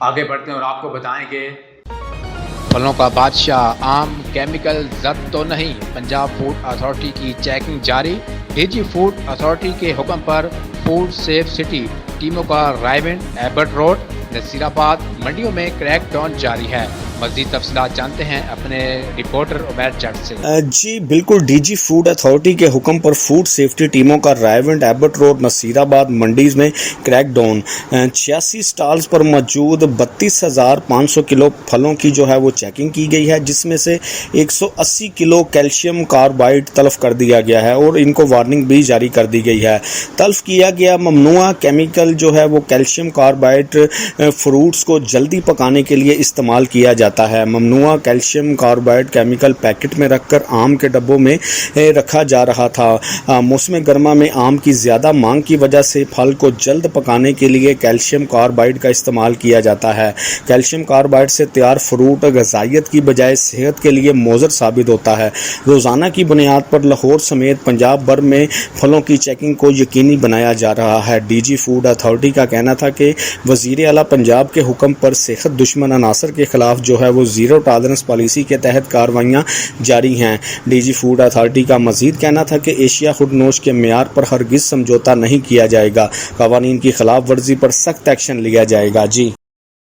آگے بڑھتے ہیں اور آپ کو بتائیں کہ پھلوں کا بادشاہ آم کیمیکل زد تو نہیں، پنجاب فوڈ اتھارٹی کی چیکنگ جاری۔ ڈی جی فوڈ اتھارٹی کے حکم پر فوڈ سیف سٹی ٹیموں کا رائیونڈ ایبٹ روڈ نصیر آباد منڈیوں میں کریک ڈاؤن جاری ہے۔ مزید تفصیلات جانتے ہیں اپنے رپورٹر عمیر جٹ سے۔ جی بالکل، ڈی جی فوڈ اتھارٹی کے حکم پر فوڈ سیفٹی ٹیموں کا رائیونڈ ایبٹ روڈ نصیر آباد منڈیز میں کریک ڈاؤن۔ 86 سٹالز پر موجود 32,500 کلو پھلوں کی جو ہے وہ چیکنگ کی گئی ہے، جس میں سے 180 کلو کیلشیم کاربائڈ تلف کر دیا گیا ہے اور ان کو وارننگ بھی جاری کر دی گئی ہے۔ تلف کیا گیا ممنوعہ کیمیکل جو ہے وہ کیلشیم کاربائڈ فروٹس کو جلدی پکانے کے لیے استعمال کیا جاتا ہے۔ ممنوعہ کیلشیم کاربائڈ کیمیکل پیکٹ میں رکھ کر آم کے ڈبوں میں رکھا جا رہا تھا۔ موسم گرما میں آم کی زیادہ مانگ کی وجہ سے پھل کو جلد پکانے کے لیے کیلشیم کاربائڈ کا استعمال کیا جاتا ہے۔ کیلشیم کاربائڈ سے تیار فروٹ غذائیت کی بجائے صحت کے لیے مضر ثابت ہوتا ہے۔ روزانہ کی بنیاد پر لاہور سمیت پنجاب بھر میں پھلوں کی چیکنگ کو یقینی بنایا جا رہا ہے۔ ڈی جی فوڈ اتھارٹی کا کہنا تھا کہ وزیر اعلیٰ پنجاب کے حکم پر صحت دشمن عناصر کے خلاف جو ہے وہ زیرو ٹالرنس پالیسی کے تحت کارروائیاں جاری ہیں۔ ڈی جی فوڈ اتھارٹی کا مزید کہنا تھا کہ ایشیا خود نوش کے معیار پر ہرگز سمجھوتہ نہیں کیا جائے گا۔ قوانین کی خلاف ورزی پر سخت ایکشن لیا جائے گا۔ جی